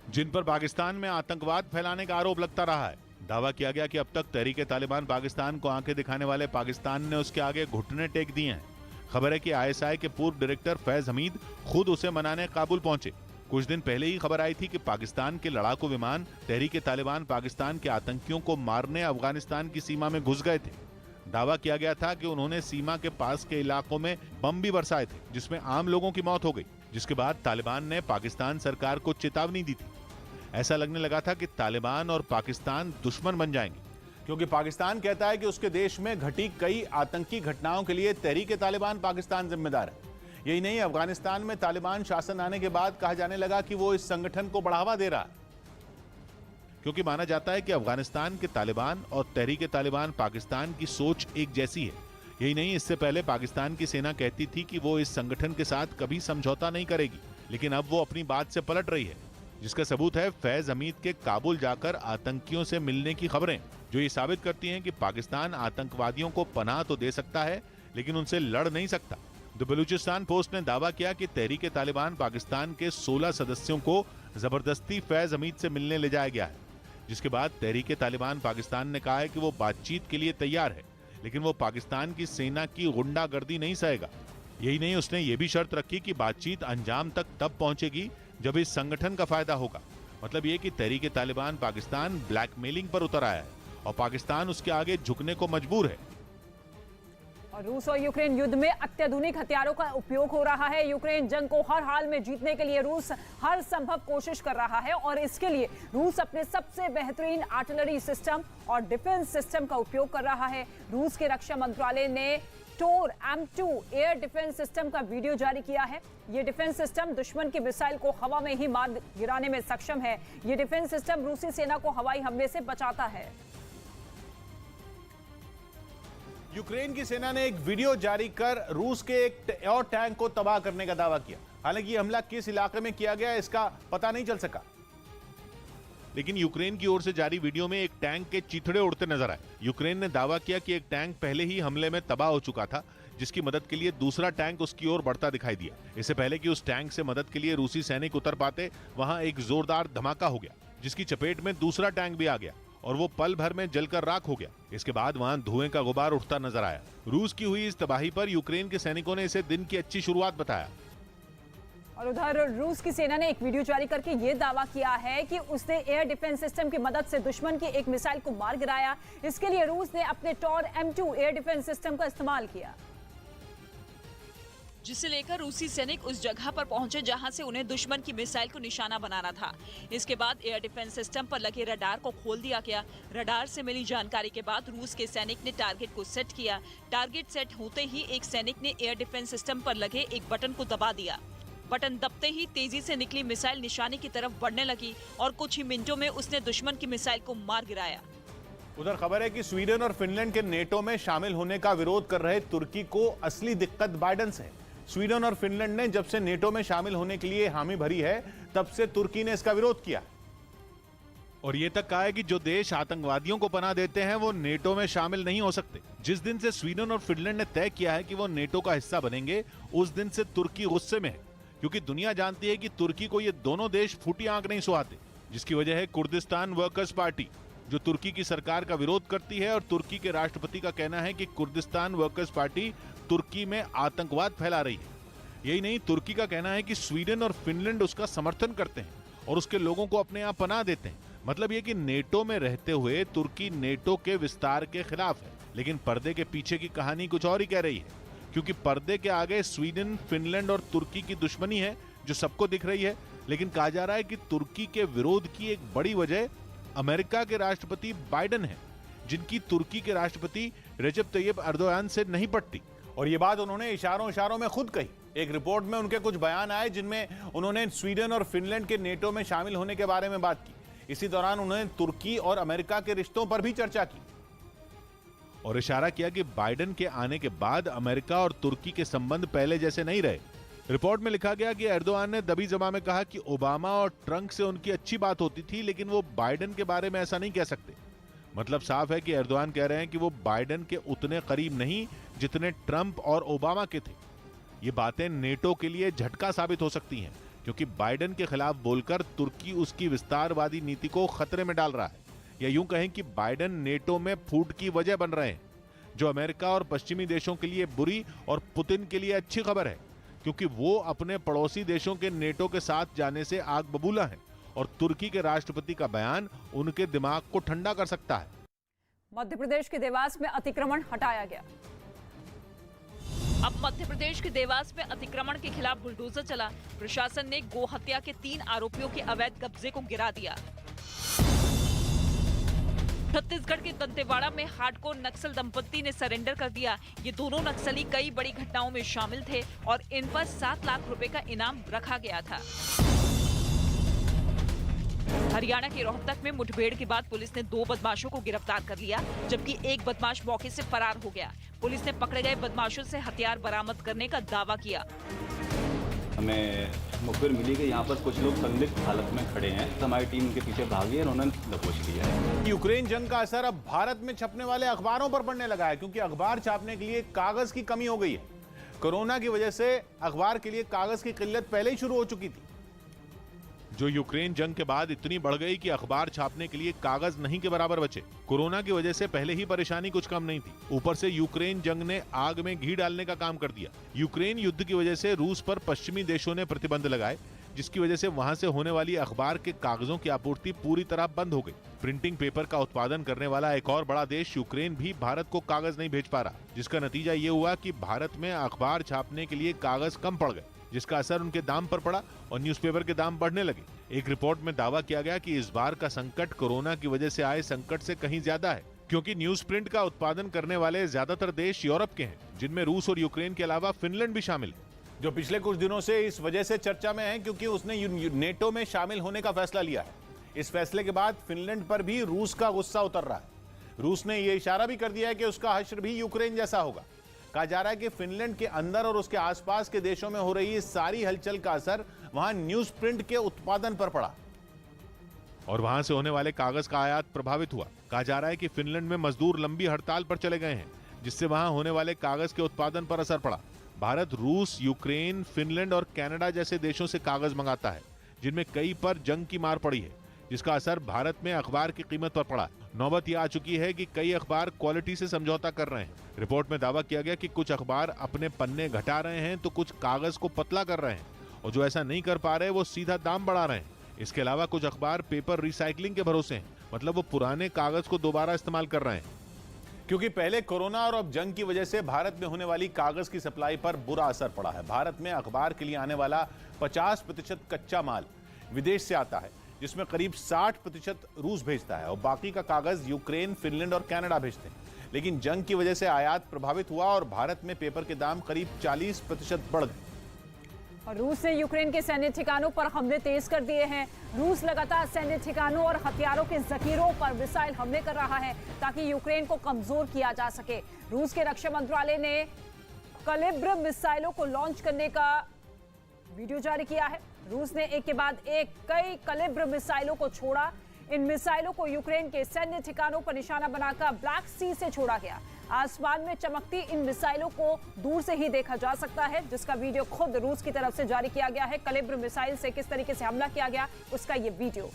जिन पर पाकिस्तान में आतंकवाद फैलाने का आरोप लगता रहा है। दावा किया गया कि अब तक तहरीके तालिबान पाकिस्तान को आंखें दिखाने वाले पाकिस्तान ने उसके आगे घुटने टेक दिए हैं। खबर है कि आईएसआई के पूर्व डायरेक्टर फैज हमीद खुद उसे मनाने काबुल पहुंचे। कुछ दिन पहले ही खबर आई थी कि पाकिस्तान के लड़ाकू विमान तहरीके तालिबान पाकिस्तान के आतंकियों को मारने अफगानिस्तान की सीमा में घुस गए थे। दावा किया गया था कि उन्होंने सीमा के पास के इलाकों में बम भी बरसाए थे, जिसमें आम लोगों की मौत हो गई, जिसके बाद तालिबान ने पाकिस्तान सरकार को चेतावनी दी थी। ऐसा लगने लगा था कि तालिबान और पाकिस्तान दुश्मन बन जाएंगे, क्योंकि पाकिस्तान कहता है कि उसके देश में घटी कई आतंकी घटनाओं के लिए तहरीके तालिबान पाकिस्तान जिम्मेदार है। यही नहीं, अफगानिस्तान में तालिबान शासन आने के बाद कहा जाने लगा कि वो इस संगठन को बढ़ावा दे रहा है, क्योंकि माना जाता है कि अफगानिस्तान के तालिबान और तहरीके तालिबान पाकिस्तान की सोच एक जैसी है। यही नहीं, इससे पहले पाकिस्तान की सेना कहती थी कि वो इस संगठन के साथ कभी समझौता नहीं करेगी, लेकिन अब वो अपनी बात से पलट रही है, जिसका सबूत है फैज हमीद के काबुल जाकर आतंकियों से मिलने की खबरें, जो ये साबित करती हैं कि पाकिस्तान आतंकवादियों को पनाह तो दे सकता है, लेकिन उनसे लड़ नहीं सकता। द बलूचिस्तान पोस्ट ने दावा किया कि तहरीके तालिबान पाकिस्तान के 16 सदस्यों को जबरदस्ती फैज हमीद से मिलने ले जाया गया है, जिसके बाद तहरीके तालिबान पाकिस्तान ने कहा है कि वो बातचीत के लिए तैयार है, लेकिन वो पाकिस्तान की सेना की गुंडागर्दी नहीं सहेगा। यही नहीं, उसने ये भी शर्त रखी कि बातचीत अंजाम तक तब पहुंचेगी जब इस संगठन का फायदा होगा। मतलब ये कि तहरीके तालिबान पाकिस्तान ब्लैकमेलिंग पर उतर आया है और पाकिस्तान उसके आगे झुकने को मजबूर है। और रूस और यूक्रेन युद्ध में अत्याधुनिक हथियारों का उपयोग हो रहा है। यूक्रेन जंग को हर हाल में जीतने के लिए रूस हर संभव कोशिश कर रहा है और इसके लिए रूस अपने सबसे बेहतरीन आर्टिलरी सिस्टम और डिफेंस सिस्टम का उपयोग कर रहा है। रूस के रक्षा मंत्रालय ने टोर M2 एयर डिफेंस सिस्टम का वीडियो जारी किया है। ये डिफेंस सिस्टम दुश्मन की मिसाइल को हवा में ही मार गिराने में सक्षम है। ये डिफेंस सिस्टम रूसी सेना को हवाई हमले से बचाता है। यूक्रेन की सेना ने एक वीडियो जारी कर रूस के एक और टैंक को तबाह करने का दावा किया। हालांकि यह हमला किस इलाके में किया गया इसका पता नहीं चल सका, लेकिन यूक्रेन की ओर से जारी वीडियो में एक टैंक के चीथड़े उड़ते नजर आए। यूक्रेन ने दावा किया कि एक टैंक पहले ही हमले में तबाह हो चुका था, जिसकी मदद के लिए दूसरा टैंक उसकी ओर बढ़ता दिखाई दिया। इससे पहले कि उस टैंक से मदद के लिए रूसी सैनिक उतर पाते, वहां एक जोरदार धमाका हो गया, जिसकी चपेट में दूसरा टैंक भी आ गया और वो पल भर में जलकर राख हो गया। इसके बाद वहां धुएं का गुबार उठता नजर आया। रूस की हुई इस तबाही पर यूक्रेन के सैनिकों ने इसे दिन की अच्छी शुरुआत बताया। और उधर रूस की सेना ने एक वीडियो जारी करके ये दावा किया है कि उसने एयर डिफेंस सिस्टम की मदद से दुश्मन की एक मिसाइल को मार गिराया। इसके लिए रूस ने अपने Tor M2 air defence system का इस्तेमाल किया, जिसे लेकर रूसी सैनिक उस जगह पर पहुंचे जहां से उन्हें दुश्मन की मिसाइल को निशाना बनाना था। इसके बाद एयर डिफेंस सिस्टम पर लगे रडार को खोल दिया गया। रडार से मिली जानकारी के बाद रूस के सैनिक ने टारगेट को सेट किया। टारगेट सेट होते ही एक सैनिक ने एयर डिफेंस सिस्टम पर लगे एक बटन को दबा दिया। बटन दबते ही तेजी से निकली मिसाइल निशाने की तरफ बढ़ने लगी और कुछ ही मिनटों में उसने दुश्मन की मिसाइल को मार गिराया। उधर खबर है कि स्वीडन और फिनलैंड के नेटो में शामिल होने का विरोध कर रहे तुर्की को असली दिक्कत बाइडेन से है। स्वीडन और फिनलैंड ने जब से नेटो में शामिल होने के लिए हामी भरी है, तब से तुर्की ने इसका विरोध किया और ये तक कहा है कि जो देश आतंकवादियों को पनाह देते हैं वो नेटो में शामिल नहीं हो सकते। जिस दिन से स्वीडन और फिनलैंड ने तय किया है कि वो नेटो का हिस्सा बनेंगे, उस दिन से तुर्की गुस्से में है, क्योंकि दुनिया जानती है कि तुर्की को ये दोनों देश फूटी आंख नहीं सुहाते, जिसकी वजह है कुर्दिस्तान वर्कर्स पार्टी, जो तुर्की की सरकार का विरोध करती है। और तुर्की के राष्ट्रपति का कहना है कि कुर्दिस्तान वर्कर्स पार्टी तुर्की में आतंकवाद फैला रही है। यही नहीं, तुर्की का कहना है कि स्वीडन और फिनलैंड उसका समर्थन करते हैं और उसके लोगों को अपने यहाँ पनाह देते हैं। मतलब ये कि नेटो में रहते हुए तुर्की नेटो के विस्तार के खिलाफ है, लेकिन पर्दे के पीछे की कहानी कुछ और ही कह रही है, क्योंकि पर्दे के आगे स्वीडन, फिनलैंड और तुर्की की दुश्मनी है जो सबको दिख रही है। लेकिन कहा जा रहा है कि तुर्की के विरोध की एक बड़ी वजह अमेरिका के राष्ट्रपति बाइडेन है, जिनकी तुर्की के राष्ट्रपति रेजब तैयब एर्दोगान से नहीं पटती। और ये बात उन्होंने इशारों में खुद कही। एक रिपोर्ट में उनके कुछ बयान आए जिनमें उन्होंने स्वीडन और फिनलैंड के नेटो में शामिल होने के बारे में बात की। इसी दौरान उन्होंने तुर्की और अमेरिका के रिश्तों पर भी चर्चा की और इशारा किया कि बाइडेन के आने के बाद अमेरिका और तुर्की के संबंध पहले जैसे नहीं रहे। रिपोर्ट में लिखा गया कि एर्दोगान ने दबी जबान में कहा कि ओबामा और ट्रंप से उनकी अच्छी बात होती थी, लेकिन वो बाइडेन के बारे में ऐसा नहीं कह सकते। मतलब साफ है कि एर्दोगान कह रहे हैं कि वो बाइडेन के उतने करीब नहीं जितने ट्रंप और ओबामा के थे। ये बातें नेटो के लिए झटका साबित हो सकती हैं, क्योंकि बाइडेन के खिलाफ बोलकर तुर्की उसकी विस्तारवादी नीति को खतरे में डाल रहा है। या यूं कहें कि बाइडेन नेटो में फूट की वजह बन रहे हैं, जो अमेरिका और पश्चिमी देशों के लिए बुरी और पुतिन के लिए अच्छी खबर है, क्योंकि वो अपने पड़ोसी देशों के नेटो के साथ जाने से आग बबूला है और तुर्की के राष्ट्रपति का बयान उनके दिमाग को ठंडा कर सकता है। मध्य प्रदेश के देवास में अतिक्रमण हटाया गया। अब मध्य प्रदेश के देवास में अतिक्रमण के खिलाफ बुलडोजर चला। प्रशासन ने गो हत्या के 3 आरोपियों के अवैध कब्जे को गिरा दिया। छत्तीसगढ़ के दंतेवाड़ा में हार्डकोर नक्सल दंपत्ति ने सरेंडर कर दिया। ये दोनों नक्सली कई बड़ी घटनाओं में शामिल थे और इन पर 7 लाख रुपए का इनाम रखा गया था। हरियाणा के रोहतक में मुठभेड़ के बाद पुलिस ने 2 बदमाशों को गिरफ्तार कर लिया, जबकि एक बदमाश मौके से फरार हो गया। पुलिस ने पकड़े गए बदमाशों से हथियार बरामद करने का दावा किया। हमें मुखबिर मिली कि यहाँ पर कुछ लोग संदिग्ध हालत में खड़े हैं। हमारी टीम के पीछे भागी और उन्होंने दबोच लिया है। यूक्रेन जंग का असर अब भारत में छपने वाले अखबारों पर पड़ने लगा है, क्योंकि अखबार छापने के लिए कागज की कमी हो गई है। कोरोना की वजह से अखबार के लिए कागज की किल्लत पहले ही शुरू हो चुकी थी, जो यूक्रेन जंग के बाद इतनी बढ़ गई कि अखबार छापने के लिए कागज नहीं के बराबर बचे। कोरोना की वजह से पहले ही परेशानी कुछ कम नहीं थी, ऊपर से यूक्रेन जंग ने आग में घी डालने का काम कर दिया। यूक्रेन युद्ध की वजह से रूस पर पश्चिमी देशों ने प्रतिबंध लगाए, जिसकी वजह से वहां से होने वाली अखबार के कागजों की आपूर्ति पूरी तरह बंद हो गई। प्रिंटिंग पेपर का उत्पादन करने वाला एक और बड़ा देश यूक्रेन भी भारत को कागज नहीं भेज पा रहा, जिसका नतीजा ये हुआ कि भारत में अखबार छापने के लिए कागज कम पड़ गए, जिसका असर उनके दाम पर पड़ा और न्यूज़पेपर के दाम बढ़ने लगे। एक रिपोर्ट में दावा किया गया कि इस बार का संकट कोरोना की वजह से आए संकट से कहीं ज्यादा है, क्योंकि न्यूज प्रिंट का उत्पादन करने वाले ज्यादातर देश यूरोप के हैं, जिनमें रूस और यूक्रेन के अलावा फिनलैंड भी शामिल है, जो पिछले कुछ दिनों से इस वजह से चर्चा में है क्योंकि उसने नेटो में शामिल होने का फैसला लिया है। इस फैसले के बाद फिनलैंड पर भी रूस का गुस्सा उतर रहा है। रूस ने यह इशारा भी कर दिया है कि उसका हश्र भी यूक्रेन जैसा होगा। कहा जा रहा है कि फिनलैंड के अंदर और उसके आसपास के देशों में हो रही इस सारी हलचल का असर वहां न्यूज प्रिंट के उत्पादन पर पड़ा और वहां से होने वाले कागज का आयात प्रभावित हुआ। कहा जा रहा है कि फिनलैंड में मजदूर लंबी हड़ताल पर चले गए हैं, जिससे वहां होने वाले कागज के उत्पादन पर असर पड़ा। भारत रूस, यूक्रेन, फिनलैंड और कनाडा जैसे देशों से कागज मंगाता है, जिनमें कई पर जंग की मार पड़ी है, जिसका असर भारत में अखबार की कीमत पर पड़ा। नौबत यह आ चुकी है कि कई अखबार क्वालिटी से समझौता कर रहे हैं। रिपोर्ट में दावा किया गया कि कुछ अखबार अपने पन्ने घटा रहे हैं तो कुछ कागज को पतला कर रहे हैं, और जो ऐसा नहीं कर पा रहे वो सीधा दाम बढ़ा रहे हैं। इसके अलावा कुछ अखबार पेपर रिसाइकलिंग के भरोसे हैं, मतलब वो पुराने कागज को दोबारा इस्तेमाल कर रहे हैं। क्योंकि पहले कोरोना और अब जंग की वजह से भारत में होने वाली कागज की सप्लाई पर बुरा असर पड़ा है। भारत में अखबार के लिए आने वाला 50% कच्चा माल विदेश से आता है, जिसमें करीब 60% रूस भेजता है और बाकी का कागज यूक्रेन, फिनलैंड और कनाडा भेजते हैं। लेकिन जंग की वजह से आयात प्रभावित हुआ और भारत में पेपर के दाम करीब 40% बढ़ गए। और रूस ने यूक्रेन के सैन्य ठिकानों पर हमले तेज कर दिए हैं। रूस लगातार सैन्य ठिकानों और हथियारों के जखीरों पर मिसाइल हमले कर रहा है ताकि यूक्रेन को कमजोर किया जा सके। रूस के रक्षा मंत्रालय ने कलिब्र मिसाइलों को लॉन्च करने का वीडियो जारी किया है। रूस ने एक के बाद एक कई कलिब्र मिसाइलों को छोड़ा। इन मिसाइलों को यूक्रेन के सैन्य ठिकानों पर निशाना बनाकर ब्लैक सी से छोड़ा गया। आसमान में चमकती इन मिसाइलों को दूर से ही देखा जा सकता है, जिसका वीडियो खुद रूस की तरफ से जारी किया गया है। कलिब्र मिसाइल से किस तरीके से हमला किया गया उसका ये वीडियो।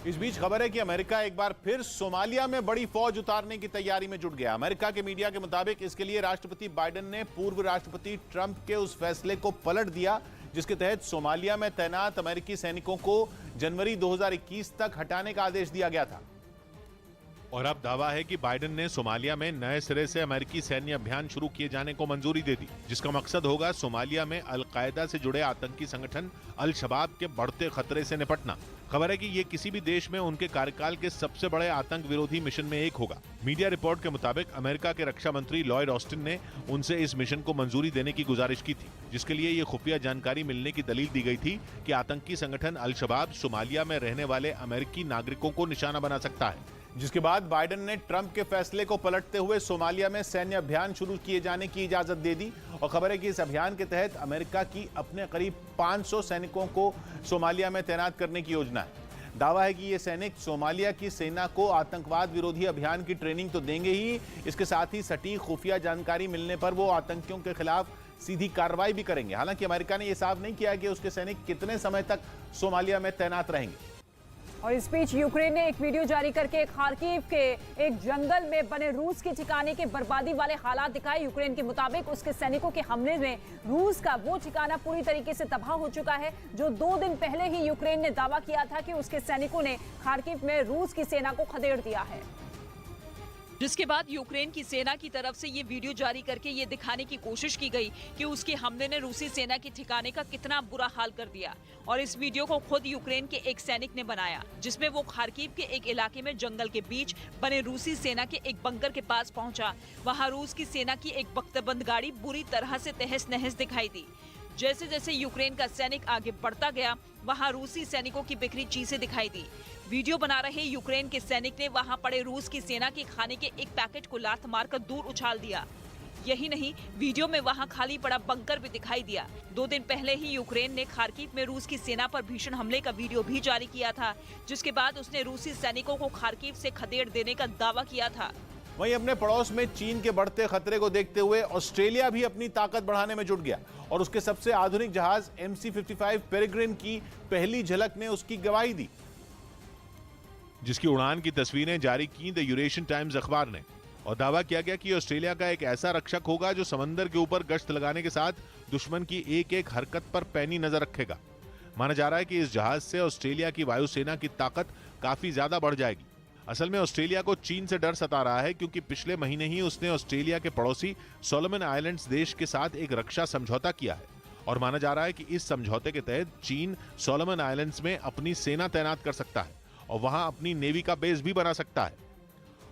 इस बीच खबर है कि अमेरिका एक बार फिर सोमालिया में बड़ी फौज उतारने की तैयारी में जुट गया। अमेरिका के मीडिया के मुताबिक इसके लिए राष्ट्रपति बाइडेन ने पूर्व राष्ट्रपति ट्रंप के उस फैसले को पलट दिया जिसके तहत सोमालिया में तैनात अमेरिकी सैनिकों को जनवरी 2021 तक हटाने का आदेश दिया गया था। और अब दावा है कि बाइडेन ने सोमालिया में नए सिरे से अमेरिकी सैन्य अभियान शुरू किए जाने को मंजूरी दे दी, जिसका मकसद होगा सोमालिया में अल-कायदा से जुड़े आतंकी संगठन अल-शबाब के बढ़ते खतरे से निपटना। खबर है कि ये किसी भी देश में उनके कार्यकाल के सबसे बड़े आतंक विरोधी मिशन में एक होगा। मीडिया रिपोर्ट के मुताबिक अमेरिका के रक्षा मंत्री लॉयड ऑस्टिन ने उनसे इस मिशन को मंजूरी देने की गुजारिश की थी, जिसके लिए ये खुफिया जानकारी मिलने की दलील दी गई थी कि आतंकी संगठन अल-शबाब सोमालिया में रहने वाले अमेरिकी नागरिकों को निशाना बना सकता है। जिसके बाद बाइडेन ने ट्रंप के फैसले को पलटते हुए सोमालिया में सैन्य अभियान शुरू किए जाने की इजाजत दे दी। और खबर है कि इस अभियान के तहत अमेरिका की अपने करीब 500 सैनिकों को सोमालिया में तैनात करने की योजना है। दावा है कि ये सैनिक सोमालिया की सेना को आतंकवाद विरोधी अभियान की ट्रेनिंग तो देंगे ही, इसके साथ ही सटीक खुफिया जानकारी मिलने पर वो आतंकियों के खिलाफ सीधी कार्रवाई भी करेंगे। हालांकि अमेरिका ने यह साफ नहीं किया कि उसके सैनिक कितने समय तक सोमालिया में तैनात रहेंगे। और इस बीच यूक्रेन ने एक वीडियो जारी करके खार्किव के एक जंगल में बने रूस के ठिकाने के बर्बादी वाले हालात दिखाए। यूक्रेन के मुताबिक उसके सैनिकों के हमले में रूस का वो ठिकाना पूरी तरीके से तबाह हो चुका है जो 2 दिन पहले ही यूक्रेन ने दावा किया था कि उसके सैनिकों ने खार्किव में रूस की सेना को खदेड़ दिया है। जिसके बाद यूक्रेन की सेना की तरफ से ये वीडियो जारी करके ये दिखाने की कोशिश की गई कि उसके हमले ने रूसी सेना के ठिकाने का कितना बुरा हाल कर दिया। और इस वीडियो को खुद यूक्रेन के एक सैनिक ने बनाया, जिसमें वो खार्किव के एक इलाके में जंगल के बीच बने रूसी सेना के एक बंकर के पास पहुंचा। वहां रूस की सेना की एक बख्तरबंद गाड़ी बुरी तरह से तहस नहस दिखाई दी। जैसे जैसे यूक्रेन का सैनिक आगे बढ़ता गया, वहां रूसी सैनिकों की बिखरी चीजें दिखाई दी। वीडियो बना रहे यूक्रेन के सैनिक ने वहां पड़े रूस की सेना के खाने के एक पैकेट को लात मारकर दूर उछाल दिया। यही नहीं, वीडियो में वहां खाली पड़ा बंकर भी दिखाई दिया। 2 दिन पहले ही यूक्रेन ने खार्किव में रूस की सेना पर भीषण हमले का वीडियो भी जारी किया था, जिसके बाद उसने रूसी सैनिकों को खार्किव से खदेड़ देने का दावा किया था। वहीं अपने पड़ोस में चीन के बढ़ते खतरे को देखते हुए ऑस्ट्रेलिया भी अपनी ताकत बढ़ाने में जुट गया और उसके सबसे आधुनिक जहाज MC-55 पेरेग्रिन की पहली झलक ने उसकी गवाही दी, जिसकी उड़ान की तस्वीरें जारी की द यूरेशियन टाइम्स अखबार ने। और दावा किया गया कि ऑस्ट्रेलिया का एक ऐसा रक्षक होगा जो समंदर के ऊपर गश्त लगाने के साथ दुश्मन की एक एक हरकत पर पैनी नजर रखेगा। माना जा रहा है कि इस जहाज से ऑस्ट्रेलिया की वायुसेना की ताकत काफी ज्यादा बढ़ जाएगी। असल में ऑस्ट्रेलिया को चीन से डर सता रहा है क्योंकि पिछले महीने ही उसने ऑस्ट्रेलिया के पड़ोसी सोलोमन आइलैंड्स देश के साथ एक रक्षा समझौता किया है और माना जा रहा है कि इस समझौते के तहत चीन सोलोमन आइलैंड्स में अपनी सेना तैनात कर सकता है और वहां अपनी नेवी का बेस भी बना सकता है।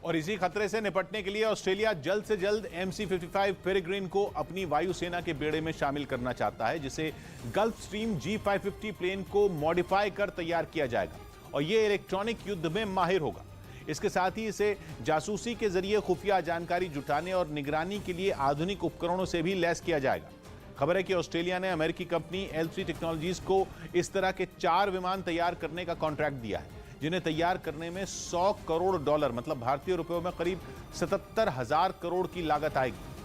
और इसी खतरे से निपटने के लिए ऑस्ट्रेलिया जल्द से जल्द MC-55 पेरेग्रिन को अपनी वायुसेना के बेड़े में शामिल करना चाहता है, जिसे गल्फ स्ट्रीम G550 प्लेन को मॉडिफाई कर तैयार किया जाएगा और यह इलेक्ट्रॉनिक युद्ध में माहिर होगा। इसके साथ ही इसे जासूसी के जरिए खुफिया जानकारी जुटाने और निगरानी के लिए आधुनिक उपकरणों से भी लैस किया जाएगा। खबर है कि ऑस्ट्रेलिया ने अमेरिकी कंपनी L3 टेक्नोलॉजीज को इस तरह के 4 विमान तैयार करने का कॉन्ट्रैक्ट दिया है, जिन्हें तैयार करने में $100 करोड़ मतलब भारतीय रुपयों में करीब 77,000 करोड़ की लागत आएगी।